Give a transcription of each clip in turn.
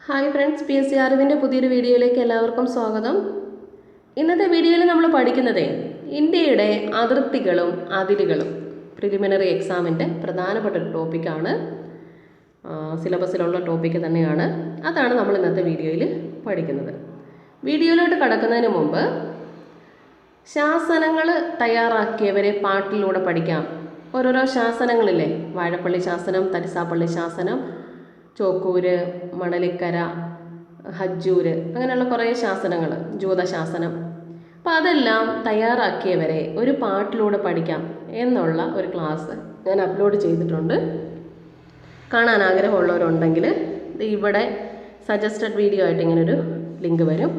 Hi friends, PSC അറിവിൻ്റെ പുതിയൊരു വീഡിയോയിലേക്ക് എല്ലാവർക്കും സ്വാഗതം. ഇന്നത്തെ വീഡിയോയിൽ നമ്മൾ പഠിക്കുന്നത് ഇന്ത്യയുടെ അതിർത്തികളും അതിരുകളും പ്രിലിമിനറി എക്സാമിൻ്റെ പ്രധാനപ്പെട്ട ഒരു ടോപ്പിക്കാണ്. സിലബസിലുള്ള ടോപ്പിക്ക് തന്നെയാണ്. അതാണ് നമ്മൾ ഇന്നത്തെ വീഡിയോയിൽ പഠിക്കുന്നത്. വീഡിയോയിലോട്ട് കടക്കുന്നതിന് മുമ്പ് ശാസനങ്ങൾ തയ്യാറാക്കിയവരെ പാട്ടിലൂടെ പഠിക്കാം. ഓരോരോ ശാസനങ്ങളില്ലേ, വാഴപ്പള്ളി ശാസനം, തരിസാപ്പള്ളി ശാസനം, ചോക്കൂര്, മണലിക്കര, ഹജ്ജൂര്, അങ്ങനെയുള്ള കുറേ ശാസനങ്ങൾ, ജൂതശാസനം. അപ്പോൾ അതെല്ലാം തയ്യാറാക്കിയവരെ ഒരു പാട്ടിലൂടെ പഠിക്കാം എന്നുള്ള ഒരു ക്ലാസ് ഞാൻ അപ്ലോഡ് ചെയ്തിട്ടുണ്ട്. കാണാൻ ആഗ്രഹമുള്ളവരുണ്ടെങ്കിൽ ഇവിടെ സജസ്റ്റഡ് വീഡിയോ ആയിട്ട് ഇങ്ങനൊരു ലിങ്ക് വരും.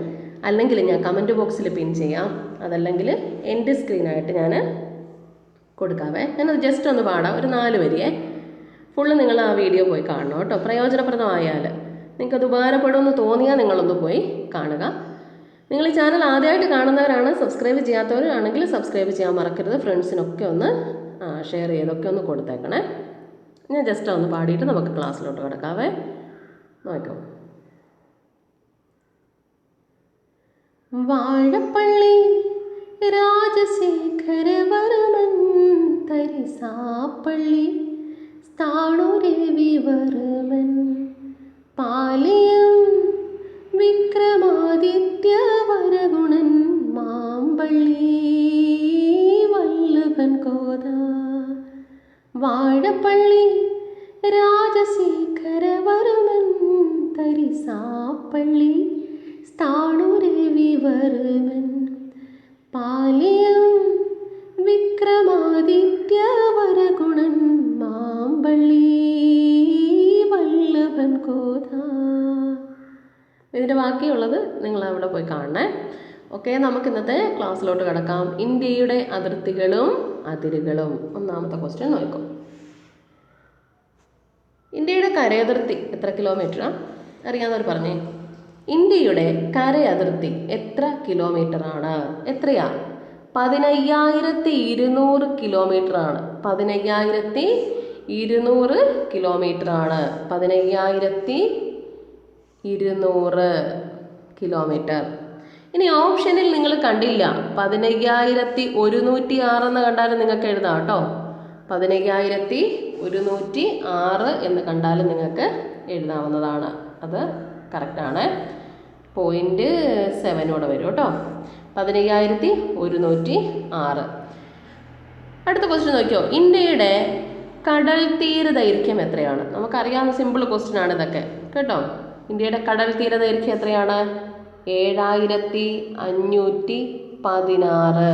അല്ലെങ്കിൽ ഞാൻ കമൻറ്റ് ബോക്സിൽ പിൻ ചെയ്യാം, അതല്ലെങ്കിൽ എൻ്റെ സ്ക്രീനായിട്ട് ഞാൻ കൊടുക്കാവേ. ഞാനത് ജസ്റ്റ് ഒന്ന് പാടാം, ഒരു 4 വരിയേ. ഫുള്ള് നിങ്ങൾ ആ വീഡിയോ പോയി കാണണം കേട്ടോ. പ്രയോജനപ്രദമായാൽ, നിങ്ങൾക്കത് ഉപകാരപ്പെടുമെന്ന് തോന്നിയാൽ നിങ്ങളൊന്ന് പോയി കാണുക. നിങ്ങൾ ഈ ചാനൽ ആദ്യമായിട്ട് കാണുന്നവരാണ്, സബ്സ്ക്രൈബ് ചെയ്യാത്തവരാണെങ്കിൽ സബ്സ്ക്രൈബ് ചെയ്യാൻ മറക്കരുത്. ഫ്രണ്ട്സിനൊക്കെ ഒന്ന് ഷെയർ ചെയ്തൊക്കെ ഒന്ന് കൊടുത്തേക്കണേ. ഞാൻ ജസ്റ്റ് ഒന്ന് പാടിയിട്ട് നമുക്ക് ക്ലാസ്സിലോട്ട് കിടക്കാവേ. നോക്കൂ. വാഴപ്പള്ളി രാജശേഖരവർമ്മൻ തരിസാപ്പള്ളി സ്ഥാണുരവിവർമ്മൻ പാലിയം വിക്രമാദിത്യവരഗുണൻ മാമ്പള്ളി വല്ലഭൻ കോത. വാഴപ്പള്ളി രാജശേഖരവർമ്മൻ തരിസാപ്പള്ളി സ്ഥാണുരവിവർമ്മൻ പാലിയം വിക്രമാദിത്യവരഗുണൻ മാമ്പള്ളി വല്ലഭൻ കോത. ഇതിൻ്റെ ബാക്കിയുള്ളത് നിങ്ങൾ അവിടെ പോയി കാണണേ. ഓക്കെ, നമുക്ക് ഇന്നത്തെ ക്ലാസ്സിലോട്ട് കിടക്കാം. ഇന്ത്യയുടെ അതിർത്തികളും അതിരുകളും. ഒന്നാമത്തെ ക്വസ്റ്റ്യൻ നോക്കാം. ഇന്ത്യയുടെ കരയതിർത്തി എത്ര കിലോമീറ്ററാണ്? അറിയാവുന്നവർ പറഞ്ഞേ. ഇന്ത്യയുടെ കരയതിർത്തി എത്ര കിലോമീറ്ററാണ്? എത്രയാ? 15,200 കിലോമീറ്ററാണ്. 15,200 കിലോമീറ്ററാണ്. 15,200 കിലോമീറ്റർ. ഇനി ഓപ്ഷനിൽ നിങ്ങൾ കണ്ടില്ല 15,106 എന്ന് കണ്ടാലും നിങ്ങൾക്ക് എഴുതാം കേട്ടോ. 15,106 എന്ന് കണ്ടാലും നിങ്ങൾക്ക് എഴുതാവുന്നതാണ്. അത് കറക്റ്റാണ്. 0.7 വരും കേട്ടോ. 15,106. അടുത്ത ക്വസ്റ്റ്യൻ നോക്കിയോ. ഇന്ത്യയുടെ കടൽ തീര ദൈർഘ്യം എത്രയാണ്? നമുക്കറിയാവുന്ന സിമ്പിൾ ക്വസ്റ്റ്യൻ ആണ് ഇതൊക്കെ കേട്ടോ. ഇന്ത്യയുടെ കടൽ തീര ദൈർഘ്യം എത്രയാണ്? 7,516.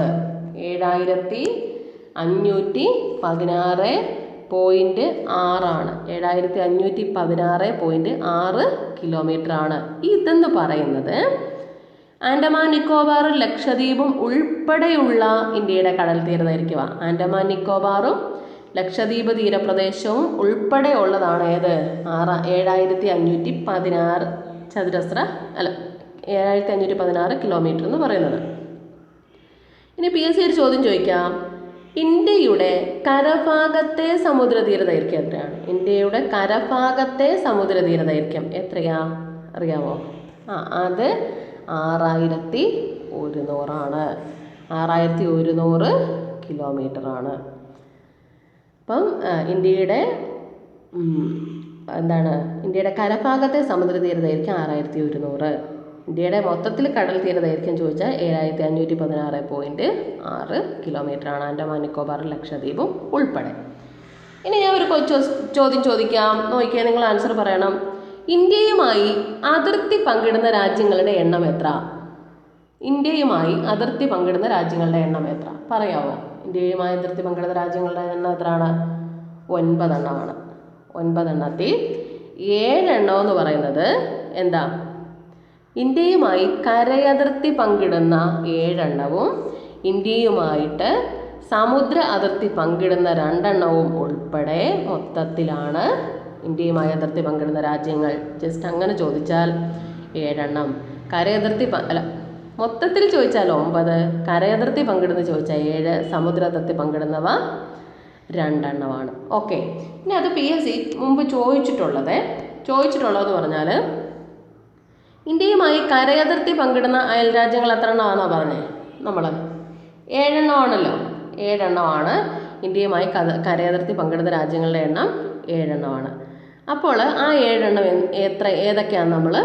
7,516.6 7,516.6 കിലോമീറ്റർ ആണ്. ഇതെന്ന് പറയുന്നത് ആൻഡമാൻ നിക്കോബാറും ലക്ഷദ്വീപും ഉൾപ്പെടെയുള്ള ഇന്ത്യയുടെ കടൽ തീര ദൈർഘ്യമാണ്. ആൻഡമാൻ നിക്കോബാറും ലക്ഷദ്വീപ് തീരപ്രദേശവും ഉൾപ്പെടെ ഉള്ളതാണ് ഏത്? 7,516 7,516 കിലോമീറ്റർ എന്ന് പറയുന്നത്. ഇനി PSC ഒരു ചോദ്യം ചോദിക്കാം. ഇന്ത്യയുടെ കരഭാഗത്തെ സമുദ്രതീര ദൈർഘ്യം എത്രയാണ്? ഇന്ത്യയുടെ കരഭാഗത്തെ സമുദ്രതീര ദൈർഘ്യം എത്രയാ അറിയാമോ? അത് 6,100 ആണ്. 6,100 കിലോമീറ്ററാണ്. അപ്പം ഇന്ത്യയുടെ ഇന്ത്യയുടെ കരഭാഗത്തെ സമുദ്രതീര ദൈർഘ്യം 6,100. ഇന്ത്യയുടെ മൊത്തത്തിൽ കടൽ തീര ദൈർഘ്യം ചോദിച്ചാൽ 7,516.6 കിലോമീറ്ററാണ്. ആൻഡമാൻ നിക്കോബാറും ലക്ഷദ്വീപും ഉൾപ്പെടെ. ഇനി ഞാൻ ഒരു ചോദ്യം ചോദിക്കാം, നോക്കിയാൽ നിങ്ങൾ ആൻസർ പറയണം. ഇന്ത്യയുമായി അതിർത്തി പങ്കിടുന്ന രാജ്യങ്ങളുടെ എണ്ണം എത്ര? ഇന്ത്യയുമായി അതിർത്തി പങ്കിടുന്ന രാജ്യങ്ങളുടെ എണ്ണം എത്ര പറയാമോ? ഇന്ത്യയുമായി അതിർത്തി പങ്കിടുന്ന രാജ്യങ്ങളുടെ എണ്ണം എത്രയാണ്? 9 എണ്ണമാണ്. 9 എണ്ണത്തിൽ 7 എണ്ണം എന്ന് പറയുന്നത് എന്താ? ഇന്ത്യയുമായി കരയതിർത്തി പങ്കിടുന്ന 7 എണ്ണവും ഇന്ത്യയുമായിട്ട് സമുദ്ര അതിർത്തി പങ്കിടുന്ന 2 എണ്ണവും ഉൾപ്പെടെ മൊത്തത്തിലാണ് ഇന്ത്യയുമായി അതിർത്തി പങ്കിടുന്ന രാജ്യങ്ങൾ. ജസ്റ്റ് അങ്ങനെ ചോദിച്ചാൽ 7 എണ്ണം. കരയതിർത്തി മൊത്തത്തിൽ ചോദിച്ചാൽ 9, കരയതിർത്തി പങ്കിടുന്ന ചോദിച്ചാൽ 7, സമുദ്ര അതിർത്തി പങ്കിടുന്നവ 2 എണ്ണമാണ്. ഓക്കെ, ഇനി അത് PSC മുമ്പ് ചോദിച്ചിട്ടുള്ളതെന്ന് പറഞ്ഞാൽ ഇന്ത്യയുമായി കരയതിർത്തി പങ്കിടുന്ന അയൽ രാജ്യങ്ങൾ എത്ര എണ്ണമാണോ പറഞ്ഞത്? നമ്മൾ 7 എണ്ണമാണല്ലോ. 7 എണ്ണമാണ് ഇന്ത്യയുമായി കരയതിർത്തി പങ്കിടുന്ന രാജ്യങ്ങളുടെ എണ്ണം 7 എണ്ണമാണ്. അപ്പോൾ ആ 7 എണ്ണം ഏതൊക്കെയാണെന്ന് നമ്മൾ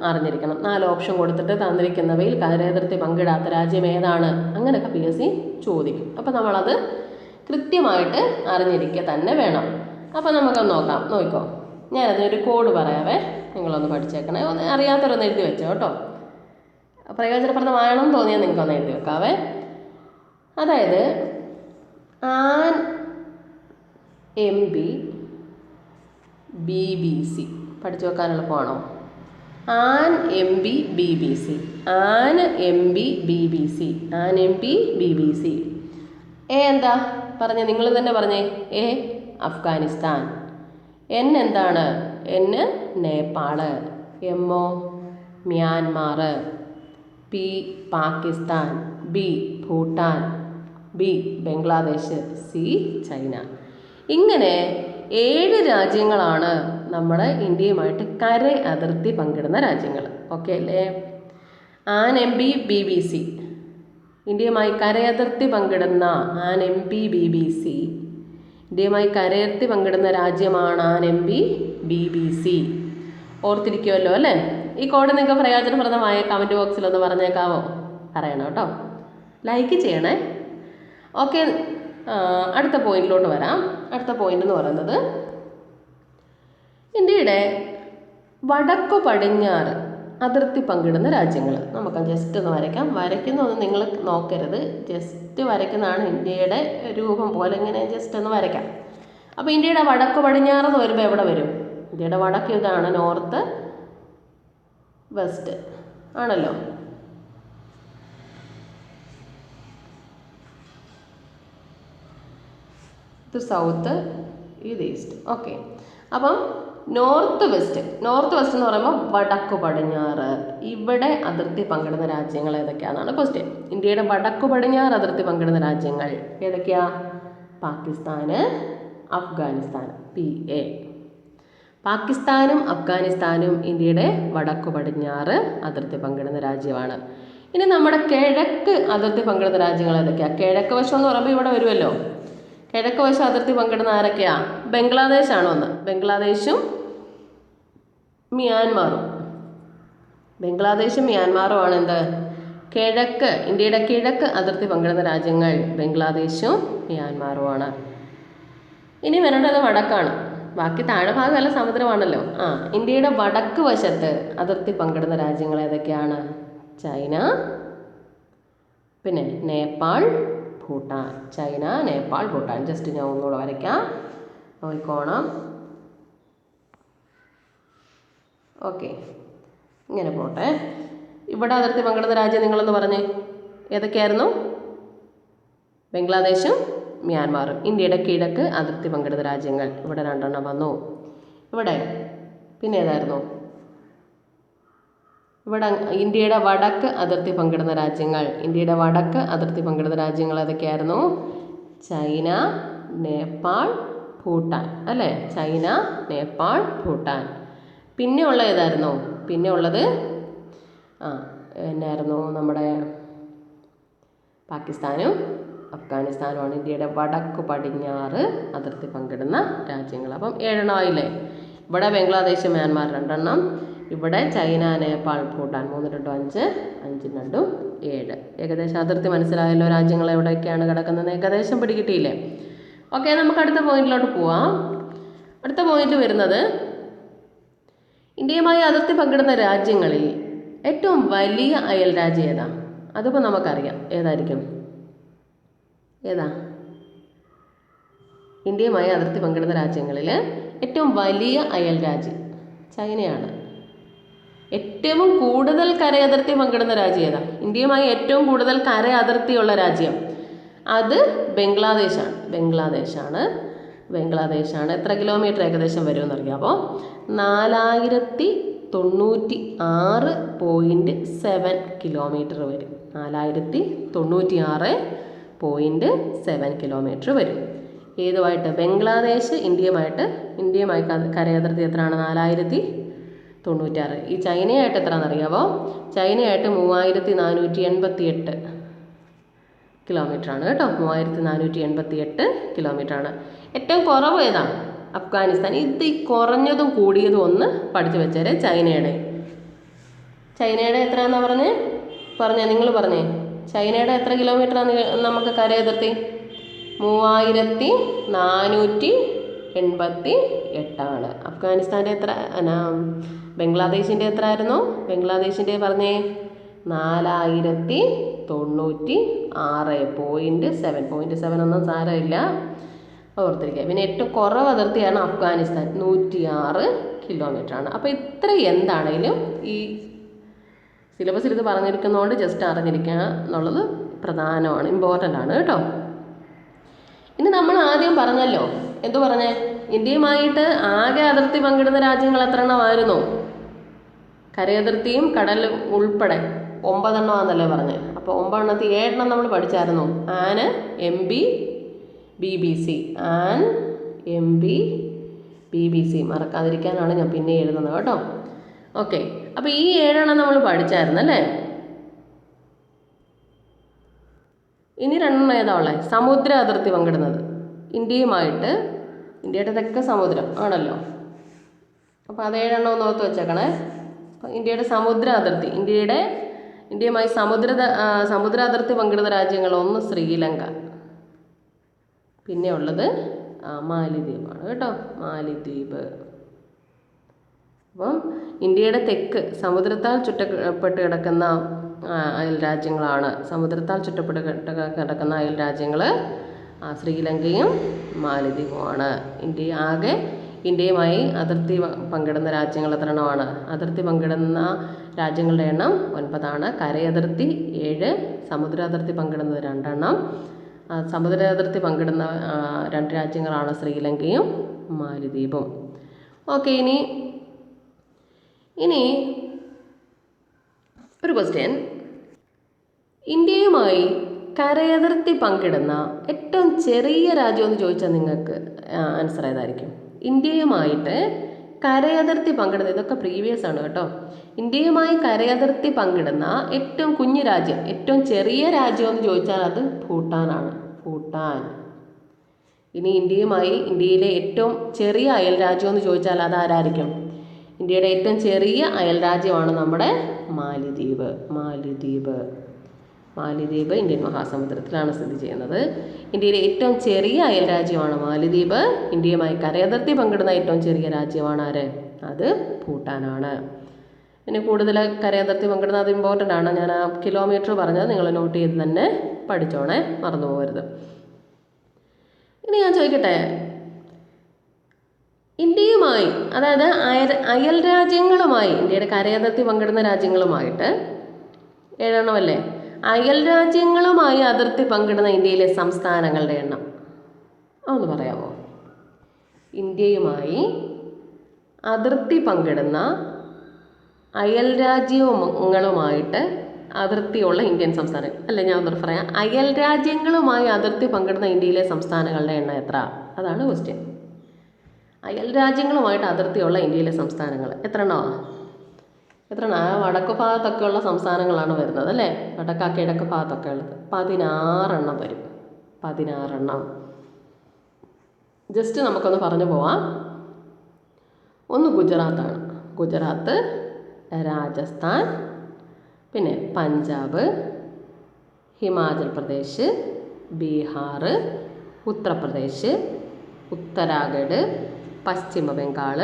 അറിഞ്ഞിരിക്കണം. 4 ഓപ്ഷൻ കൊടുത്തിട്ട് തന്നിരിക്കുന്നവയിൽ കരയതിർത്തി പങ്കിടാത്ത രാജ്യം ഏതാണ്, അങ്ങനെയൊക്കെ PSC ചോദിക്കും. അപ്പോൾ നമ്മളത് കൃത്യമായിട്ട് അറിഞ്ഞിരിക്കുക തന്നെ വേണം. അപ്പോൾ നമുക്കൊന്ന് നോക്കാം. നോക്കിക്കോ, ഞാനതിനൊരു കോഡ് പറയാവേ, നിങ്ങളൊന്ന് പഠിച്ചേക്കണേ. ഒന്ന് അറിയാത്തവരൊന്ന് എഴുതി വെച്ചോ കേട്ടോ. പ്രയോജനപ്രദമാണെന്ന് തോന്നിയാൽ നിങ്ങൾക്കൊന്ന് എഴുതി വെക്കാവേ. അതായത് ആൻ MB BBC പഠിച്ചു വെക്കാൻ എളുപ്പമാണോ? An MB BBC, an MB BBC, an MB BBC. എന്താ പറഞ്ഞേ? നിങ്ങൾ തന്നെ പറഞ്ഞേ. A അഫ്ഗാനിസ്ഥാൻ, N എന്താണ്? N Nepal, M Myanmar, P Pakistan, B Bhutan, B Bangladesh, C China. ഇങ്ങനെ 7 രാജ്യങ്ങളാണ് നമ്മുടെ ഇന്ത്യയുമായിട്ട് കര അതിർത്തി പങ്കിടുന്ന രാജ്യങ്ങൾ. ഓക്കെ അല്ലേ? ആൻ MB BBC ഇന്ത്യയുമായി കരയതിർത്തി പങ്കിടുന്ന ആൻ MB BBC, ഇന്ത്യയുമായി കരയതിർത്തി പങ്കിടുന്ന രാജ്യമാണ് ആൻ MB BBC. ഓർത്തിരിക്കുമല്ലോ അല്ലേ? ഈ കോഡ് നിങ്ങൾക്ക് പ്രയോജനപ്രദമായ കമൻറ്റ് ബോക്സിലൊന്ന് പറഞ്ഞേക്കാവോ? പറയണം കേട്ടോ. ലൈക്ക് ചെയ്യണേ. ഓക്കെ, അടുത്ത പോയിന്റിലോട്ട് വരാം. അടുത്ത പോയിന്റ് എന്ന് പറയുന്നത് ഇന്ത്യയുടെ വടക്കു പടിഞ്ഞാറ് അതിർത്തി പങ്കിടുന്ന രാജ്യങ്ങൾ. നമുക്ക് ജസ്റ്റ് ഒന്ന് വരയ്ക്കാം. വരയ്ക്കുന്നതൊന്നും നിങ്ങൾ നോക്കരുത്, ജസ്റ്റ് വരയ്ക്കുന്നതാണ്. ഇന്ത്യയുടെ രൂപം പോലെ ഇങ്ങനെ ജസ്റ്റ് ഒന്ന് വരയ്ക്കാം. അപ്പോൾ ഇന്ത്യയുടെ വടക്കു പടിഞ്ഞാറ് എന്ന് വരുമ്പോൾ എവിടെ വരും? ഇന്ത്യയുടെ വടക്ക് ഇതാണ്, നോർത്ത് വെസ്റ്റ് ആണല്ലോ. ഇത് സൗത്ത്, ഇത് ഈസ്റ്റ്. ഓക്കെ, അപ്പം നോർത്ത് വെസ്റ്റ് എന്ന് പറയുമ്പോൾ വടക്കു പടിഞ്ഞാറ്. ഇവിടെ അതിർത്തി പങ്കിടുന്ന രാജ്യങ്ങൾ ഏതൊക്കെയാണെന്നാണ് ക്വസ്റ്റ്യൻ. ഇന്ത്യയുടെ വടക്കു പടിഞ്ഞാറ് അതിർത്തി പങ്കിടുന്ന രാജ്യങ്ങൾ ഏതൊക്കെയാ? പാകിസ്ഥാൻ, അഫ്ഗാനിസ്ഥാൻ, PA. പാകിസ്ഥാനും അഫ്ഗാനിസ്ഥാനും ഇന്ത്യയുടെ വടക്കു പടിഞ്ഞാറ് അതിർത്തി പങ്കിടുന്ന രാജ്യമാണ്. ഇനി നമ്മുടെ കിഴക്ക് അതിർത്തി പങ്കിടുന്ന രാജ്യങ്ങൾ ഏതൊക്കെയാണ്? കിഴക്ക് വശം എന്ന് പറയുമ്പോൾ ഇവിടെ വരുമല്ലോ. കിഴക്ക് വശം അതിർത്തി പങ്കിടുന്ന ആരൊക്കെയാ? ബംഗ്ലാദേശാണ് ഒന്ന്. ബംഗ്ലാദേശും മ്യാൻമാറും. ബംഗ്ലാദേശും മ്യാൻമാറുമാണ് എന്ത്? കിഴക്ക്, ഇന്ത്യയുടെ കിഴക്ക് അതിർത്തി പങ്കിടുന്ന രാജ്യങ്ങൾ ബംഗ്ലാദേശും മ്യാൻമാറുമാണ്. ഇനി വരേണ്ടത് വടക്കാണ്. ബാക്കി താഴെ ഭാഗമല്ല, സമുദ്രമാണല്ലോ. ഇന്ത്യയുടെ വടക്ക് വശത്ത് അതിർത്തി പങ്കിടുന്ന രാജ്യങ്ങൾ ഏതൊക്കെയാണ്? ചൈന, പിന്നെ നേപ്പാൾ, ഭൂട്ടാൻ. ചൈന, നേപ്പാൾ, ഭൂട്ടാൻ. ജസ്റ്റ് ഞാൻ ഒന്നുകൂടെ വരയ്ക്കാം, നോക്കിക്കോണം. ഓക്കെ, ഇങ്ങനെ പോട്ടെ. ഇവിടെ അതിർത്തി പങ്കിടുന്ന രാജ്യം നിങ്ങളൊന്ന് പറഞ്ഞേ, ഏതൊക്കെയായിരുന്നു? ബംഗ്ലാദേശും മ്യാൻമാറും. ഇന്ത്യയുടെ കിഴക്ക് അതിർത്തി പങ്കിടുന്ന രാജ്യങ്ങൾ ഇവിടെ 2 എണ്ണം വന്നു. ഇവിടെ പിന്നെ ഏതായിരുന്നു? ഇവിടെ ഇന്ത്യയുടെ വടക്ക് അതിർത്തി പങ്കിടുന്ന രാജ്യങ്ങൾ. ഇന്ത്യയുടെ വടക്ക് അതിർത്തി പങ്കിടുന്ന രാജ്യങ്ങൾ ഏതൊക്കെയായിരുന്നു? ചൈന, നേപ്പാൾ, ഭൂട്ടാൻ അല്ലേ? ചൈന, നേപ്പാൾ, ഭൂട്ടാൻ. പിന്നെ ഉള്ള ഏതായിരുന്നു? പിന്നെ ഉള്ളത് എന്നായിരുന്നു? നമ്മുടെ പാകിസ്ഥാനും അഫ്ഗാനിസ്ഥാനുമാണ് ഇന്ത്യയുടെ വടക്കു പടിഞ്ഞാറ് അതിർത്തി പങ്കിടുന്ന രാജ്യങ്ങൾ. അപ്പം 7 എണ്ണം ആയില്ലേ? ഇവിടെ ബംഗ്ലാദേശ്, മ്യാൻമാർ 2 എണ്ണം. ഇവിടെ ചൈന, നേപ്പാൾ, ഭൂട്ടാൻ 3, 2, 5, 5, 2, 7. ഏകദേശം അതിർത്തി മനസ്സിലായല്ലോ. രാജ്യങ്ങൾ എവിടെയൊക്കെയാണ് കിടക്കുന്നത് ഏകദേശം പിടികിട്ടിയില്ലേ? ഓക്കെ, നമുക്ക് അടുത്ത പോയിന്റിലോട്ട് പോവാം. അടുത്ത പോയിന്റ് വരുന്നത് ഇന്ത്യയുമായി അതിർത്തി പങ്കിടുന്ന രാജ്യങ്ങളിൽ ഏറ്റവും വലിയ അയൽ രാജ്യം ഏതാ? അതിപ്പോൾ നമുക്കറിയാം. ഏതായിരിക്കും? ഏതാ? ഇന്ത്യയുമായി അതിർത്തി പങ്കിടുന്ന രാജ്യങ്ങളിൽ ഏറ്റവും വലിയ അയൽ രാജ്യം ചൈനയാണ്. ഏറ്റവും കൂടുതൽ കര അതിർത്തി പങ്കിടുന്ന രാജ്യം ഏതാ? ഇന്ത്യയുമായി ഏറ്റവും കൂടുതൽ കര അതിർത്തിയുള്ള രാജ്യം അത് ബംഗ്ലാദേശാണ്. ബംഗ്ലാദേശാണ്. എത്ര കിലോമീറ്റർ ഏകദേശം വരുമെന്ന് അറിയാമോ? 4096.7 കിലോമീറ്റർ വരും. 4096.7 കിലോമീറ്റർ വരും. ഏതുമായിട്ട്? ബംഗ്ലാദേശ് ഇന്ത്യയുമായി കര അതിർത്തി എത്രയാണ്? 96. ഈ ചൈനയായിട്ട് എത്രയാണെന്നറിയാമോ? ചൈനയായിട്ട് 3488 കിലോമീറ്ററാണ് കേട്ടോ. 3488 കിലോമീറ്ററാണ്. ഏറ്റവും കുറവ് ഏതാണ്? അഫ്ഗാനിസ്ഥാൻ. ഇത് ഈ കുറഞ്ഞതും കൂടിയതും ഒന്ന് പഠിച്ചു വെച്ചേരെ. ചൈനയുടെ എത്രയാണെന്നാണ് പറഞ്ഞേ നിങ്ങൾ പറഞ്ഞേ. ചൈനയുടെ എത്ര കിലോമീറ്ററാണ് നമുക്ക് കരയതിർത്തി? 3488. അഫ്ഗാനിസ്ഥാൻ്റെ എത്ര? ബംഗ്ലാദേശിൻ്റെ എത്ര ആയിരുന്നു? ബംഗ്ലാദേശിൻ്റെ പറഞ്ഞേ 4096.7. ഒന്നും സാരമില്ല, ഓർത്തിരിക്കുക. പിന്നെ ഏറ്റവും കുറവ് അതിർത്തിയാണ് അഫ്ഗാനിസ്ഥാൻ, 106 കിലോമീറ്ററാണ്. അപ്പോൾ ഇത്ര എന്താണേലും ഈ സിലബസിൽ ഇത് പറഞ്ഞിരിക്കുന്നതുകൊണ്ട് ജസ്റ്റ് അറിഞ്ഞിരിക്കുക എന്നുള്ളത് പ്രധാനമാണ്, ഇമ്പോർട്ടൻ്റ് ആണ് കേട്ടോ. ഇനി നമ്മൾ ആദ്യം പറഞ്ഞല്ലോ, എന്തു പറഞ്ഞേ? ഇന്ത്യയുമായിട്ട് ആകെ അതിർത്തി പങ്കിടുന്ന രാജ്യങ്ങൾ എത്ര എണ്ണമായിരുന്നു? കരയതിർത്തിയും കടലും ഉൾപ്പെടെ 9 എണ്ണമാണെന്നല്ലേ പറഞ്ഞത്. അപ്പോൾ 9 എണ്ണത്തിൽ 7 എണ്ണം നമ്മൾ പഠിച്ചായിരുന്നു. An MB BBC, an MB BBC മറക്കാതിരിക്കാനാണ് ഞാൻ പിന്നെ എഴുതുന്നത് കേട്ടോ. ഓക്കെ, അപ്പോൾ ഈ 7 എണ്ണം നമ്മൾ പഠിച്ചായിരുന്നല്ലേ. ഇനി 2 എണ്ണം ഏതാ ഉള്ളത്? സമുദ്ര അതിർത്തി പങ്കിടുന്നത് ഇന്ത്യയുമായിട്ട്. ഇന്ത്യയുടെ തെക്ക് സമുദ്രം ആണല്ലോ, അപ്പോൾ അത് 7 എണ്ണം ഒന്ന് ഓർത്ത് വെച്ചേക്കണേ. അപ്പോൾ ഇന്ത്യയുടെ സമുദ്ര അതിർത്തി, ഇന്ത്യയുമായി സമുദ്ര അതിർത്തി പങ്കിടുന്ന രാജ്യങ്ങൾ: 1 ശ്രീലങ്ക, പിന്നെ ഉള്ളത് മാലിദ്വീപാണ് കേട്ടോ, മാലിദ്വീപ്. അപ്പം ഇന്ത്യയുടെ തെക്ക് സമുദ്രത്താൽ ചുറ്റപ്പെട്ട് കിടക്കുന്ന അയൽ രാജ്യങ്ങളാണ്. സമുദ്രത്താൽ ചുറ്റപ്പെട്ട് കിടക്കുന്ന അയൽ രാജ്യങ്ങൾ ശ്രീലങ്കയും മാലിദ്വീപുമാണ്. ഇന്ത്യയുമായി അതിർത്തി പങ്കിടുന്ന രാജ്യങ്ങൾ എത്ര എണ്ണമാണ്? അതിർത്തി പങ്കിടുന്ന രാജ്യങ്ങളുടെ എണ്ണം 9. കരയതിർത്തി 7, സമുദ്ര അതിർത്തി പങ്കിടുന്നത് 2 എണ്ണം. സമുദ്ര അതിർത്തി പങ്കിടുന്ന 2 രാജ്യങ്ങളാണ് ശ്രീലങ്കയും മാലിദ്വീപും. ഓക്കെ, ഇനി ഒരു ക്വസ്റ്റ്യൻ. ഇന്ത്യയുമായി കരയതിർത്തി പങ്കിടുന്ന ഏറ്റവും ചെറിയ രാജ്യം എന്ന് ചോദിച്ചാൽ നിങ്ങൾക്ക് ആൻസർ ഏതായിരിക്കും? ഇന്ത്യയുമായിട്ട് കരയതിർത്തി പങ്കിടുന്ന, ഇതൊക്കെ പ്രീവിയസ് ആണ് കേട്ടോ. ഇന്ത്യയുമായി കരയതിർത്തി പങ്കിടുന്ന ഏറ്റവും കുഞ്ഞു രാജ്യം, ഏറ്റവും ചെറിയ രാജ്യം എന്ന് ചോദിച്ചാൽ അത് ഭൂട്ടാനാണ്. ഭൂട്ടാൻ. ഇനി ഇന്ത്യയിലെ ഏറ്റവും ചെറിയ അയൽ രാജ്യം എന്ന് ചോദിച്ചാൽ അത് ആരായിരിക്കും? ഇന്ത്യയുടെ ഏറ്റവും ചെറിയ അയൽ രാജ്യമാണ് നമ്മുടെ മാലിദ്വീപ്. മാലിദ്വീപ് ഇന്ത്യൻ മഹാസമുദ്രത്തിലാണ് സ്ഥിതി ചെയ്യുന്നത്. ഇന്ത്യയിലെ ഏറ്റവും ചെറിയ അയൽ രാജ്യമാണ് മാലിദ്വീപ്. ഇന്ത്യയുമായി കരയതിർത്തി പങ്കിടുന്ന ഏറ്റവും ചെറിയ രാജ്യമാണ് ആര്? അത് ഭൂട്ടാനാണ്. ഇനി കൂടുതൽ കരയതിർത്തി പങ്കിടുന്നത് അത് ഇമ്പോർട്ടൻ്റ് ആണ്. ഞാൻ ആ കിലോമീറ്റർ പറഞ്ഞത് നിങ്ങൾ നോട്ട് ചെയ്ത് തന്നെ പഠിച്ചോണേ, മറന്നു പോകരുത്. ഇനി ഞാൻ ചോദിക്കട്ടെ, ഇന്ത്യയുമായി, അതായത് അയൽ രാജ്യങ്ങളുമായി, ഇന്ത്യയുടെ കരയതിർത്തി പങ്കിടുന്ന രാജ്യങ്ങളുമായിട്ട് 7 എണ്ണമല്ലേ, അയൽ രാജ്യങ്ങളുമായി അതിർത്തി പങ്കിടുന്ന ഇന്ത്യയിലെ സംസ്ഥാനങ്ങളുടെ എണ്ണം അതൊന്ന് പറയാമോ? ഇന്ത്യയുമായി അതിർത്തി പങ്കിടുന്ന അയൽ രാജ്യങ്ങളുമായിട്ട് അതിർത്തിയുള്ള ഇന്ത്യൻ സംസ്ഥാനങ്ങൾ, അല്ല ഞാൻ ഒന്നും പറയാം, അയൽ രാജ്യങ്ങളുമായി അതിർത്തി പങ്കിടുന്ന ഇന്ത്യയിലെ സംസ്ഥാനങ്ങളുടെ എണ്ണം എത്ര? അതാണ് ക്വസ്റ്റ്യൻ. അയൽ രാജ്യങ്ങളുമായിട്ട് അതിർത്തിയുള്ള ഇന്ത്യയിലെ സംസ്ഥാനങ്ങൾ എത്ര എണ്ണമാണ്? വടക്ക് ഭാഗത്തൊക്കെ ഉള്ള സംസ്ഥാനങ്ങളാണ് വരുന്നത് അല്ലേ, കിഴക്ക് ഭാഗത്തൊക്കെ ഉള്ളത്. 16 എണ്ണം വരും. 16 എണ്ണം. ജസ്റ്റ് നമുക്കൊന്ന് പറഞ്ഞു പോവാം. ഒന്ന് ഗുജറാത്താണ്. ഗുജറാത്ത്, രാജസ്ഥാൻ, പിന്നെ പഞ്ചാബ്, ഹിമാചൽ പ്രദേശ്, ബീഹാർ, ഉത്തർപ്രദേശ്, ഉത്തരാഖണ്ഡ്, പശ്ചിമ ബംഗാൾ,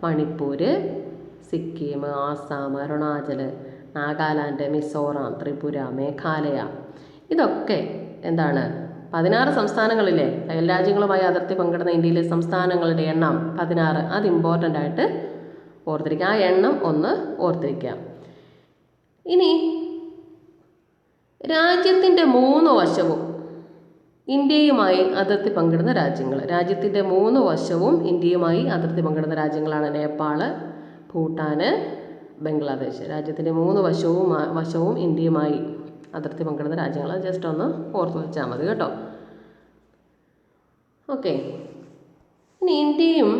മണിപ്പൂർ, സിക്കിം, ആസാം, അരുണാചൽ, നാഗാലാൻഡ്, മിസോറാം, ത്രിപുര, മേഘാലയ. ഇതൊക്കെ എന്താണ്? 16 സംസ്ഥാനങ്ങളിലെ അയൽ രാജ്യങ്ങളുമായി അതിർത്തി പങ്കിടുന്ന ഇന്ത്യയിലെ സംസ്ഥാനങ്ങളുടെ എണ്ണം 16. അത് ഇമ്പോർട്ടൻ്റ് ആയിട്ട് ഓർത്തിരിക്കുക. ആ എണ്ണം ഒന്ന് ഓർത്തിരിക്കുക. ഇനി രാജ്യത്തിൻ്റെ 3 വശവും ഇന്ത്യയുമായി അതിർത്തി പങ്കിടുന്ന രാജ്യങ്ങൾ. രാജ്യത്തിൻ്റെ 3 വശവും ഇന്ത്യയുമായി അതിർത്തി പങ്കിടുന്ന രാജ്യങ്ങളാണ് നേപ്പാൾ, ഭൂട്ടാൻ, ബംഗ്ലാദേശ്. രാജ്യത്തിൻ്റെ 3 വശവും ഇന്ത്യയുമായി അതിർത്തി പങ്കിടുന്ന രാജ്യങ്ങൾ. ജസ്റ്റ് ഒന്ന് ഓർത്ത് വെച്ചാൽ മതി കേട്ടോ. ഓക്കെ, ഇനി ഇന്ത്യയും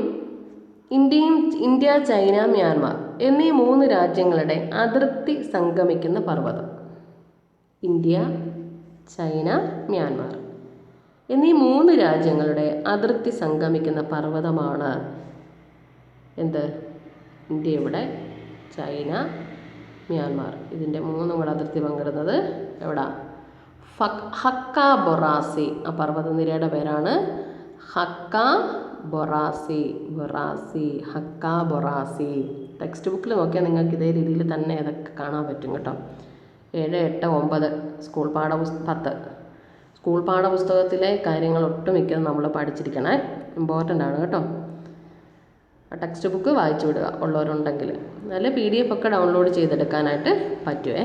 ഇന്ത്യ, ചൈന, മ്യാൻമാർ എന്നീ 3 രാജ്യങ്ങളുടെ അതിർത്തി സംഗമിക്കുന്ന പർവ്വതം. ഇന്ത്യ, ചൈന, മ്യാൻമാർ എന്നീ 3 രാജ്യങ്ങളുടെ അതിർത്തി സംഗമിക്കുന്ന പർവ്വതമാണ് എന്ത്? ഇന്ത്യയുടെ, ചൈന, മ്യാൻമാർ ഇതിൻ്റെ 3 കൂടെ അതിർത്തി പങ്കിടുന്നത് എവിടെ? ഹക്ക ബൊറാസി. ആ പർവ്വതനിരയുടെ പേരാണ് ഹക്ക ബൊറാസി. ഹക്ക ബൊറാസി. ടെക്സ്റ്റ് ബുക്കിൽ നോക്കിയാൽ നിങ്ങൾക്ക് ഇതേ രീതിയിൽ തന്നെ ഇതൊക്കെ കാണാൻ പറ്റും കേട്ടോ. 7, 8, 9 സ്കൂൾ പാഠപുസ്തകത്തിലെ കാര്യങ്ങൾ ഒട്ടുമിക്കതും നമ്മൾ പഠിച്ചിരിക്കണേ. ഇമ്പോർട്ടൻ്റ് ആണ് കേട്ടോ. ആ ടെക്സ്റ്റ് ബുക്ക് വായിച്ചു വിടുക ഉള്ളവരുണ്ടെങ്കിൽ. നല്ല PDF ഒക്കെ ഡൗൺലോഡ് ചെയ്തെടുക്കാനായിട്ട് പറ്റുമേ.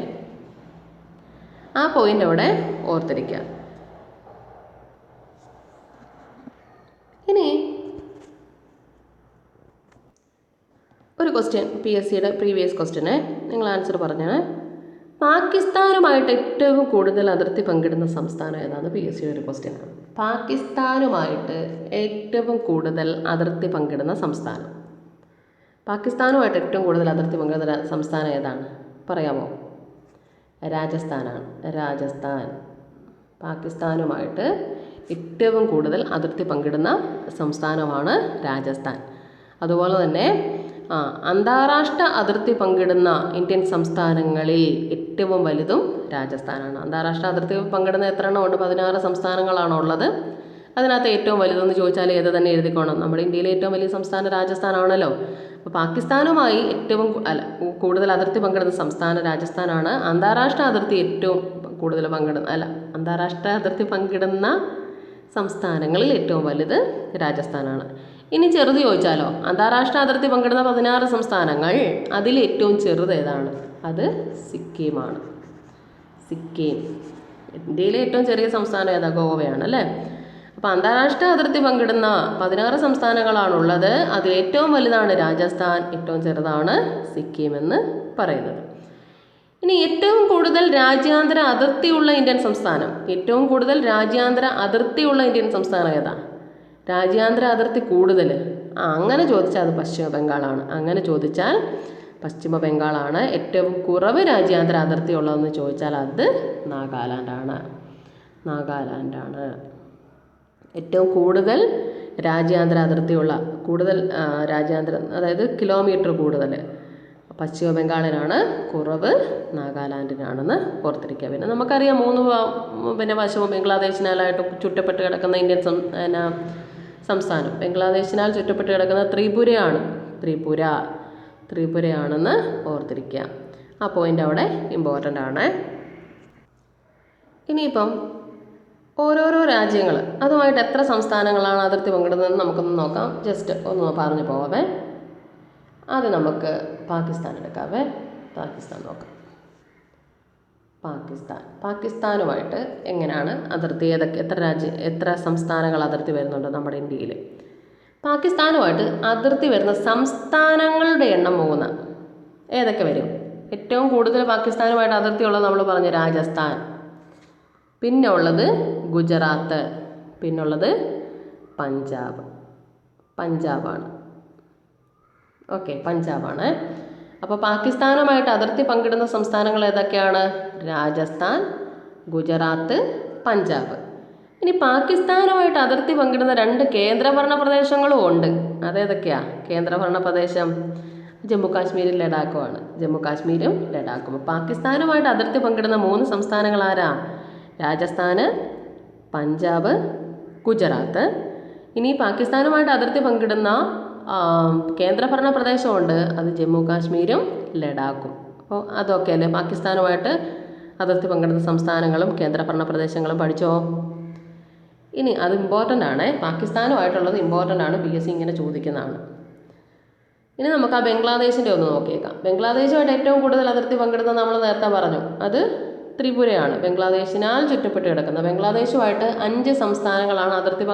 ആ പോയിൻ്റ് അവിടെ ഓർത്തിരിക്കുക. ഇനി ഒരു ക്വസ്റ്റ്യൻ, PSCയുടെ പ്രീവിയസ് ക്വസ്റ്റ്യന് നിങ്ങൾ ആൻസർ പറഞ്ഞാൽ പാകിസ്ഥാനുമായിട്ട് ഏറ്റവും കൂടുതൽ അതിർത്തി പങ്കിടുന്ന സംസ്ഥാനം ഏതാണ്? PSCയുടെ ഒരു ക്വസ്റ്റ്യനാണ്. പാകിസ്ഥാനുമായിട്ട് ഏറ്റവും കൂടുതൽ അതിർത്തി പങ്കിടുന്ന സംസ്ഥാനം. പാകിസ്ഥാനുമായിട്ട് ഏറ്റവും കൂടുതൽ അതിർത്തി പങ്കിടുന്ന സംസ്ഥാനം ഏതാണ്? പറയാമോ? രാജസ്ഥാനാണ്. രാജസ്ഥാൻ പാകിസ്ഥാനുമായിട്ട് ഏറ്റവും കൂടുതൽ അതിർത്തി പങ്കിടുന്ന സംസ്ഥാനമാണ് രാജസ്ഥാൻ. അതുപോലെ തന്നെ അന്താരാഷ്ട്ര അതിർത്തി പങ്കിടുന്ന ഇന്ത്യൻ സംസ്ഥാനങ്ങളിൽ ഏറ്റവും വലുതും രാജസ്ഥാനാണ്. അന്താരാഷ്ട്ര അതിർത്തി പങ്കിടുന്ന എത്ര എണ്ണം ഉണ്ട്? 16 സംസ്ഥാനങ്ങളാണ് ഉള്ളത്. അതിനകത്ത് ഏറ്റവും വലുതെന്ന് ചോദിച്ചാൽ ഏത് തന്നെ എഴുതിക്കോണം. നമ്മുടെ ഇന്ത്യയിലെ ഏറ്റവും വലിയ സംസ്ഥാനം രാജസ്ഥാനാണല്ലോ. അപ്പോൾ പാകിസ്ഥാനുമായി ഏറ്റവും കൂടുതൽ അതിർത്തി പങ്കിടുന്ന സംസ്ഥാനം രാജസ്ഥാനാണ്. അന്താരാഷ്ട്ര അതിർത്തി ഏറ്റവും കൂടുതൽ അന്താരാഷ്ട്ര അതിർത്തി പങ്കിടുന്ന സംസ്ഥാനങ്ങളിൽ ഏറ്റവും വലുത് രാജസ്ഥാനാണ്. ഇനി ചെറുത് ചോദിച്ചാലോ? അന്താരാഷ്ട്ര അതിർത്തി പങ്കിടുന്ന 16 സംസ്ഥാനങ്ങൾ, അതിൽ ഏറ്റവും ചെറുത് ഏതാണ്? അത് സിക്കിമാണ്. സിക്കിം. ഇന്ത്യയിലെ ഏറ്റവും ചെറിയ സംസ്ഥാനം ഏതാ? ഗോവയാണ് അല്ലേ. അപ്പോൾ അന്താരാഷ്ട്ര അതിർത്തി പങ്കിടുന്ന 16 സംസ്ഥാനങ്ങളാണുള്ളത്. അതിൽ ഏറ്റവും വലുതാണ് രാജസ്ഥാൻ, ഏറ്റവും ചെറുതാണ് സിക്കിം എന്ന് പറയുന്നത്. ഇനി ഏറ്റവും കൂടുതൽ രാജ്യാന്തര അതിർത്തിയുള്ള ഇന്ത്യൻ സംസ്ഥാനം. ഏറ്റവും കൂടുതൽ രാജ്യാന്തര അതിർത്തിയുള്ള ഇന്ത്യൻ സംസ്ഥാനം ഏതാ? രാജ്യാന്തര അതിർത്തി കൂടുതൽ അങ്ങനെ ചോദിച്ചാൽ അത് പശ്ചിമ ബംഗാളാണ്. അങ്ങനെ ചോദിച്ചാൽ പശ്ചിമ ബംഗാളാണ്. ഏറ്റവും കുറവ് രാജ്യാന്തര അതിർത്തി ഉള്ളതെന്ന് ചോദിച്ചാൽ അത് നാഗാലാൻഡാണ്. ഏറ്റവും കൂടുതൽ രാജ്യാന്തര അതിർത്തിയുള്ള അതായത് കിലോമീറ്റർ കൂടുതൽ പശ്ചിമ ബംഗാളിനാണ്, കുറവ് നാഗാലാൻഡിനാണെന്ന് ഓർത്തിരിക്കുക. പിന്നെ നമുക്കറിയാം 3 വശവും ബംഗ്ലാദേശിനാലായിട്ട് ചുറ്റപ്പെട്ട് കിടക്കുന്ന ഇന്ത്യൻ സംസ്ഥാനം. ബംഗ്ലാദേശിനാൽ ചുറ്റപ്പെട്ട് കിടക്കുന്ന ത്രിപുരയാണെന്ന് ഓർത്തിരിക്കുക. ആ പോയിൻ്റ് അവിടെ ഇമ്പോർട്ടൻ്റ് ആണ്. ഇനിയിപ്പം ഓരോരോ രാജ്യങ്ങൾ അതുമായിട്ട് എത്ര സംസ്ഥാനങ്ങളാണ് അതിർത്തി പങ്കിടുന്നതെന്ന് നമുക്കൊന്ന് നോക്കാം. ജസ്റ്റ് ഒന്ന് പറഞ്ഞു പോകാവേ. ആദ്യം നമുക്ക് പാകിസ്ഥാൻ എടുക്കാവേ. പാകിസ്ഥാൻ നോക്കാം. പാകിസ്ഥാനുമായിട്ട് എങ്ങനെയാണ് അതിർത്തി? എത്ര സംസ്ഥാനങ്ങൾ അതിർത്തി വരുന്നുണ്ട് നമ്മുടെ ഇന്ത്യയിൽ? പാകിസ്ഥാനുമായിട്ട് അതിർത്തി വരുന്ന സംസ്ഥാനങ്ങളുടെ എണ്ണം 3. ഏതൊക്കെ വരും? ഏറ്റവും കൂടുതൽ പാകിസ്ഥാനുമായിട്ട് അതിർത്തി ഉള്ളത് നമ്മൾ പറഞ്ഞു രാജസ്ഥാൻ, പിന്നെ ഉള്ളത് ഗുജറാത്ത്, പിന്നുള്ളത് പഞ്ചാബാണ്. ഓക്കെ, പഞ്ചാബാണ്. അപ്പോൾ പാകിസ്ഥാനുമായിട്ട് അതിർത്തി പങ്കിടുന്ന സംസ്ഥാനങ്ങൾ ഏതൊക്കെയാണ്? രാജസ്ഥാൻ, ഗുജറാത്ത്, പഞ്ചാബ്. ഇനി പാകിസ്ഥാനുമായിട്ട് അതിർത്തി പങ്കിടുന്ന 2 കേന്ദ്രഭരണ പ്രദേശങ്ങളും ഉണ്ട്. അതേതൊക്കെയാണ് കേന്ദ്രഭരണ പ്രദേശം? ജമ്മു കാശ്മീരും ലഡാക്കുമാണ്. പാകിസ്ഥാനുമായിട്ട് അതിർത്തി പങ്കിടുന്ന 3 സംസ്ഥാനങ്ങൾ ആരാ? രാജസ്ഥാന്, പഞ്ചാബ്, ഗുജറാത്ത്. ഇനി പാകിസ്ഥാനുമായിട്ട് അതിർത്തി പങ്കിടുന്ന കേന്ദ്രഭരണ പ്രദേശമുണ്ട്. അത് ജമ്മു കാശ്മീരും ലഡാക്കും. അപ്പോൾ അതൊക്കെ അല്ലേ പാകിസ്ഥാനുമായിട്ട് അതിർത്തി പങ്കിടുന്ന സംസ്ഥാനങ്ങളും കേന്ദ്രഭരണ പ്രദേശങ്ങളും പഠിച്ചോ? ഇനി അത് ഇമ്പോർട്ടൻ്റ് ആണ്. പാകിസ്ഥാനുമായിട്ടുള്ളത് ഇമ്പോർട്ടൻ്റ് ആണ്. PSC ഇങ്ങനെ ചോദിക്കുന്നതാണ്. ഇനി നമുക്ക് ആ ബംഗ്ലാദേശിൻ്റെ ഒന്ന് നോക്കിയേക്കാം. ബംഗ്ലാദേശുമായിട്ട് ഏറ്റവും കൂടുതൽ അതിർത്തി പങ്കിടുന്നത് നമ്മൾ നേരത്തെ പറഞ്ഞു, അത് ത്രിപുരയാണ്. ബംഗ്ലാദേശിനാൽ ചുറ്റപ്പെട്ട് കിടക്കുന്ന. ബംഗ്ലാദേശുമായിട്ട് 5 സംസ്ഥാനങ്ങളാണ് അതിർത്തി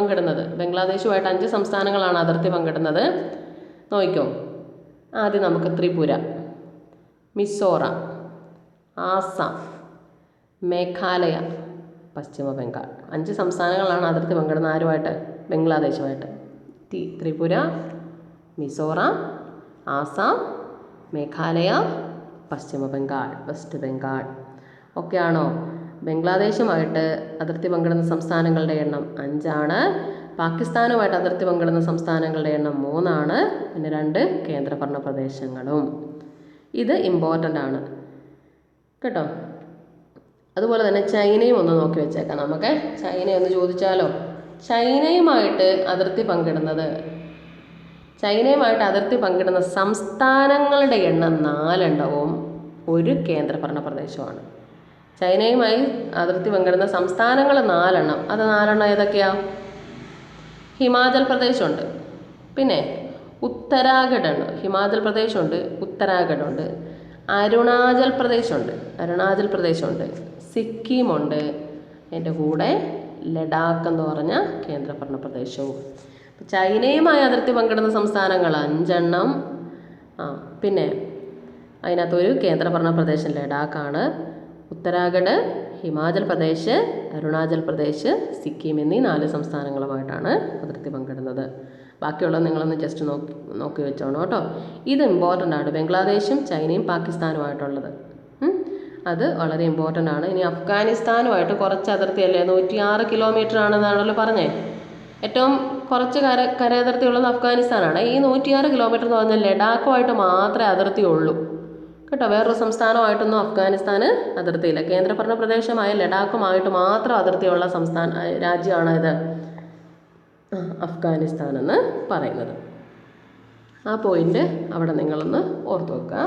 പങ്കിടുന്നത്. നോക്കിക്കോ. ആദ്യം നമുക്ക് ത്രിപുര, മിസോറാം, ആസാം, മേഘാലയ, പശ്ചിമ ബംഗാൾ. 5 സംസ്ഥാനങ്ങളാണ് അതിർത്തി പങ്കിടുന്ന ആരുമായിട്ട്? ബംഗ്ലാദേശുമായിട്ട്. ത്രിപുര, മിസോറാം, ആസാം, മേഘാലയ, പശ്ചിമ ബംഗാൾ, വെസ്റ്റ് ബംഗാൾ. ഒക്കെയാണോ? ബംഗ്ലാദേശുമായിട്ട് അതിർത്തി പങ്കിടുന്ന സംസ്ഥാനങ്ങളുടെ എണ്ണം 5 പാകിസ്ഥാനുമായിട്ട് അതിർത്തി പങ്കിടുന്ന സംസ്ഥാനങ്ങളുടെ എണ്ണം 3 പിന്നെ 2 കേന്ദ്രഭരണ പ്രദേശങ്ങളും. ഇത് ഇമ്പോർട്ടൻ്റ് ആണ് കേട്ടോ. അതുപോലെ തന്നെ ചൈനയും ഒന്ന് നോക്കി വെച്ചേക്കാം നമുക്ക്. ചൈനയൊന്ന് ചോദിച്ചാലോ? ചൈനയുമായിട്ട് അതിർത്തി പങ്കിടുന്ന സംസ്ഥാനങ്ങളുടെ എണ്ണം 4 ഒരു കേന്ദ്രഭരണ പ്രദേശമാണ്. ചൈനയുമായി അതിർത്തി പങ്കിടുന്ന സംസ്ഥാനങ്ങൾ 4. അത് 4 ഏതൊക്കെയാണ്? ഹിമാചൽ പ്രദേശുണ്ട്, പിന്നെ ഉത്തരാഖണ്ഡ് ഉണ്ട്, ഹിമാചൽ പ്രദേശുണ്ട്, ഉത്തരാഖണ്ഡ് ഉണ്ട്, അരുണാചൽ പ്രദേശുണ്ട്, സിക്കിമുണ്ട്, അതിൻ്റെ കൂടെ ലഡാക്ക് എന്ന് പറഞ്ഞ കേന്ദ്രഭരണ പ്രദേശവും. ചൈനയുമായി അതിർത്തി പങ്കിടുന്ന സംസ്ഥാനങ്ങൾ 5. പിന്നെ അതിനകത്തൊരു കേന്ദ്രഭരണ പ്രദേശം ലഡാക്കാണ്. ഉത്തരാഖണ്ഡ്, ഹിമാചൽ പ്രദേശ്, അരുണാചൽ പ്രദേശ്, സിക്കിം എന്നീ 4 സംസ്ഥാനങ്ങളുമായിട്ടാണ് അതിർത്തി പങ്കിടുന്നത്. ബാക്കിയുള്ളത് നിങ്ങളൊന്ന് ജസ്റ്റ് നോക്കി വെച്ചോണം കേട്ടോ. ഇത് ഇമ്പോർട്ടൻ്റ് ആണ്. ബംഗ്ലാദേശും ചൈനയും പാകിസ്ഥാനുമായിട്ടുള്ളത് അത് വളരെ ഇമ്പോർട്ടൻ്റ് ആണ്. ഇനി അഫ്ഗാനിസ്ഥാനുമായിട്ട് കുറച്ച് അതിർത്തിയല്ലേ, 106 കിലോമീറ്റർ ആണെന്നാണല്ലോ പറഞ്ഞേ. ഏറ്റവും കുറച്ച് കരയതിർത്തി ഉള്ളത് അഫ്ഗാനിസ്ഥാനാണ്. ഈ 106 കിലോമീറ്റർ എന്ന് പറഞ്ഞാൽ ലഡാക്കുമായിട്ട് മാത്രമേ അതിർത്തിയുള്ളൂ കേട്ടോ. വേറൊരു സംസ്ഥാനമായിട്ടൊന്നും അഫ്ഗാനിസ്ഥാന് അതിർത്തിയില്ല. കേന്ദ്രഭരണ പ്രദേശമായ ലഡാക്കുമായിട്ട് മാത്രം അതിർത്തിയുള്ള രാജ്യമാണ് ഇത് അഫ്ഗാനിസ്ഥാൻ എന്ന് പറയുന്നത്. ആ പോയിന്റ് അവിടെ നിങ്ങളൊന്ന് ഓർത്ത് വെക്കുക.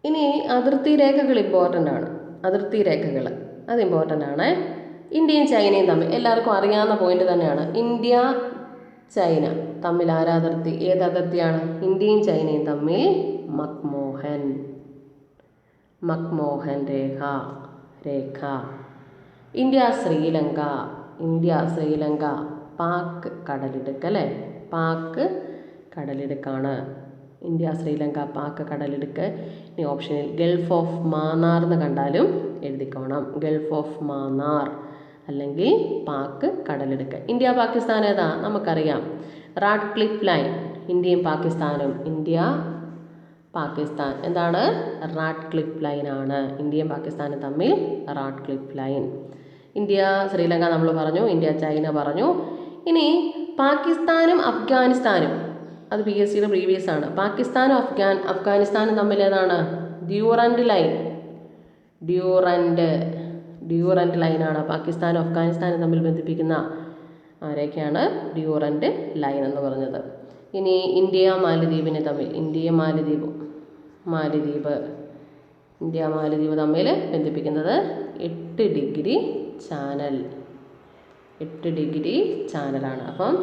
ഇനി അതിർത്തി രേഖകൾ ഇമ്പോർട്ടൻ്റ് ആണ്. അത് ഇമ്പോർട്ടൻ്റ് ആണ്. ഇന്ത്യയും ചൈനയും തമ്മിൽ എല്ലാവർക്കും അറിയാവുന്ന പോയിന്റ് തന്നെയാണ്. ഇന്ത്യ ചൈന തമ്മിൽ ആരാതിർത്തി? ഏത് അതിർത്തിയാണ്? ഇന്ത്യയും ചൈനയും തമ്മിൽ മക്മോഹൻ രേഖ. ഇന്ത്യ ശ്രീലങ്ക പാക് കടലിടുക്ക് അല്ലേ? പാക് കടലിടുക്കാണ്. ഇന്ത്യ ശ്രീലങ്ക പാക് കടലിടുക്ക്. ഇനി ഓപ്ഷനിൽ ഗൾഫ് ഓഫ് മാന്നാർ എന്ന് കണ്ടാലും എഴുതിക്കോണം. ഗൾഫ് ഓഫ് മാന്നാർ അല്ലെങ്കിൽ പാക് കടലിടുക്ക്. ഇന്ത്യ പാകിസ്ഥാൻ ഏതാ? നമുക്കറിയാം. Radcliffe line. ഇന്ത്യയും പാകിസ്ഥാനും. ഇന്ത്യ പാകിസ്ഥാൻ എന്താണ്? റാഡ്ക്ലിഫ് ലൈൻ ആണ്. ഇന്ത്യയും പാകിസ്ഥാനും തമ്മിൽ റാഡ്ക്ലിഫ് ലൈൻ. ഇന്ത്യ ശ്രീലങ്ക നമ്മൾ പറഞ്ഞു, ഇന്ത്യ ചൈന പറഞ്ഞു. ഇനി പാകിസ്ഥാനും അഫ്ഗാനിസ്ഥാനും, അത് PSCയുടെ പ്രീവിയസ് ആണ്. പാകിസ്ഥാനും അഫ്ഗാനിസ്ഥാനും തമ്മിൽ ഏതാണ്? ഡ്യൂറൻഡ് ലൈനാണ്. പാകിസ്ഥാനും അഫ്ഗാനിസ്ഥാനും തമ്മിൽ ബന്ധിപ്പിക്കുന്ന രേഖയാണ് ഡ്യൂറൻഡ് ലൈൻ എന്ന് പറഞ്ഞത്. ഇനി ഇന്ത്യ മാലദ്വീപിനെ തമ്മിൽ, ഇന്ത്യ മാലദ്വീപ് തമ്മിൽ ബന്ധിപ്പിക്കുന്നത് 8 ഡിഗ്രി ചാനലാണ്. അപ്പം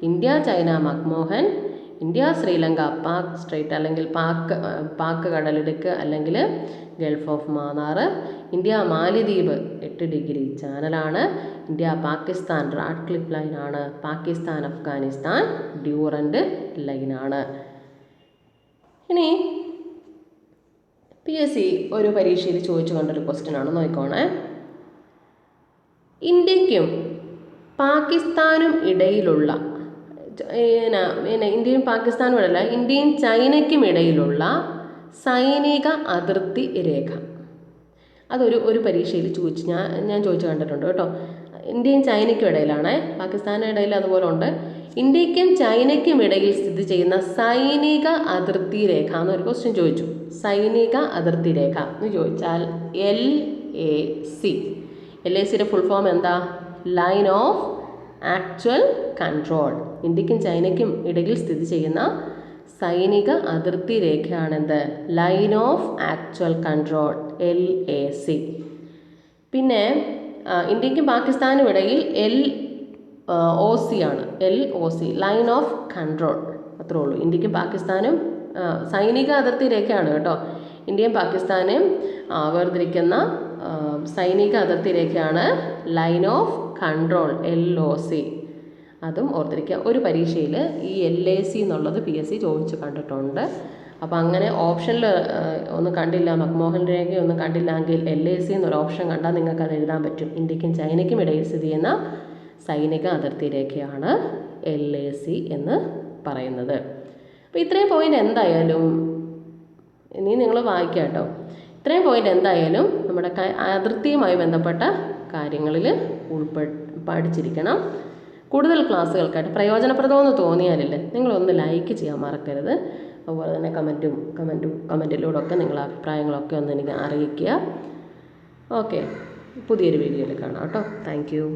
India China McMahon, India Sri Lanka Pak straight അല്ലെങ്കിൽ പാക് കടലിടുക്ക് അല്ലെങ്കിൽ ഗൾഫ് ഓഫ് മാന്നാർ, ഇന്ത്യ മാലിദ്വീപ് 8 ഡിഗ്രി ചാനലാണ്, ഇന്ത്യ പാകിസ്ഥാൻ റാഡ്ക്ലിഫ് ലൈനാണ്, പാകിസ്ഥാൻ അഫ്ഗാനിസ്ഥാൻ ഡ്യൂറൻഡ് ലൈനാണ്. ഇനി PSC ഒരു പരീക്ഷയിൽ ചോദിച്ചു കണ്ടൊരു ക്വസ്റ്റ്യനാണ്, നോക്കിക്കോണേ. ഇന്ത്യക്കും പാകിസ്ഥാനും ഇടയിലുള്ള ഇന്ത്യയും പാകിസ്ഥാനും ഇടയില്ല, ഇന്ത്യയും ചൈനയ്ക്കും ഇടയിലുള്ള സൈനിക അതിർത്തി രേഖ. ഒരു പരീക്ഷയിൽ ഞാൻ ചോദിച്ചു കണ്ടിട്ടുണ്ട് കേട്ടോ. ഇന്ത്യയും ചൈനയ്ക്കും ഇടയിലാണ്, പാകിസ്ഥാനും ഇടയിൽ അതുപോലെ ഉണ്ട്. ഇന്ത്യക്കും ചൈനയ്ക്കും ഇടയിൽ സ്ഥിതി ചെയ്യുന്ന സൈനിക അതിർത്തി രേഖ എന്നൊരു ക്വസ്റ്റ്യൻ ചോദിച്ചു. സൈനിക അതിർത്തി രേഖ എന്ന് ചോദിച്ചാൽ LACയുടെ ഫുൾ ഫോം എന്താ? Line of actual control. ഇന്ത്യക്കും ചൈനയ്ക്കും ഇടയിൽ സ്ഥിതി ചെയ്യുന്ന സൈനിക അതിർത്തി രേഖയാണെന്ത്? Line of actual control, LAC. പിന്നെ ഇന്ത്യക്കും പാകിസ്ഥാനും ഇടയിൽ LOC ആണ്, LOC ലൈൻ ഓഫ് കൺട്രോൾ. അത്രേ ഉള്ളൂ. ഇന്ത്യക്കും പാകിസ്ഥാനും സൈനിക അതിർത്തി രേഖയാണ് കേട്ടോ. ഇന്ത്യയും പാകിസ്ഥാനും വേർതിരിക്കുന്ന സൈനിക അതിർത്തി രേഖയാണ് ലൈൻ ഓഫ് കൺട്രോൾ, LOC. അതും ഓർത്തിരിക്കുക. ഒരു പരീക്ഷയിൽ ഈ LAC എന്നുള്ളത് PSC ചോദിച്ച് കണ്ടിട്ടുണ്ട്. അപ്പോൾ അങ്ങനെ ഓപ്ഷനിൽ ഒന്നും കണ്ടില്ല, മക്മോഹൻ രേഖ ഒന്നും കണ്ടില്ലെങ്കിൽ LAC എന്നൊരു ഓപ്ഷൻ കണ്ടാൽ നിങ്ങൾക്ക് അത് എഴുതാൻ പറ്റും. ഇന്ത്യക്കും ചൈനയ്ക്കും ഇടയിൽ സ്ഥിതി ചെയ്യുന്ന സൈനിക അതിർത്തി രേഖയാണ് LAC എന്ന് പറയുന്നത്. അപ്പോൾ ഇത്രയും പോയിൻ്റ് എന്തായാലും ഇനി നിങ്ങൾ വായിക്കുക കേട്ടോ. ഇത്രയും പോയിൻ്റ് എന്തായാലും നമ്മുടെ അതിർത്തിയുമായി ബന്ധപ്പെട്ട കാര്യങ്ങളിൽ പഠിച്ചിരിക്കണം. കൂടുതൽ ക്ലാസ്സുകൾക്കായിട്ട് പ്രയോജനപ്രദമെന്ന് തോന്നിയാലില്ലേ നിങ്ങളൊന്ന് ലൈക്ക് ചെയ്യാൻ മറക്കരുത്. അതുപോലെ തന്നെ കമൻറ്റിലൂടെ ഒക്കെ നിങ്ങളുടെ അഭിപ്രായങ്ങളൊക്കെ ഒന്ന് എനിക്ക് അറിയിക്കുക. ഓക്കെ, പുതിയൊരു വീഡിയോയിൽ കാണാം കേട്ടോ. Thank you.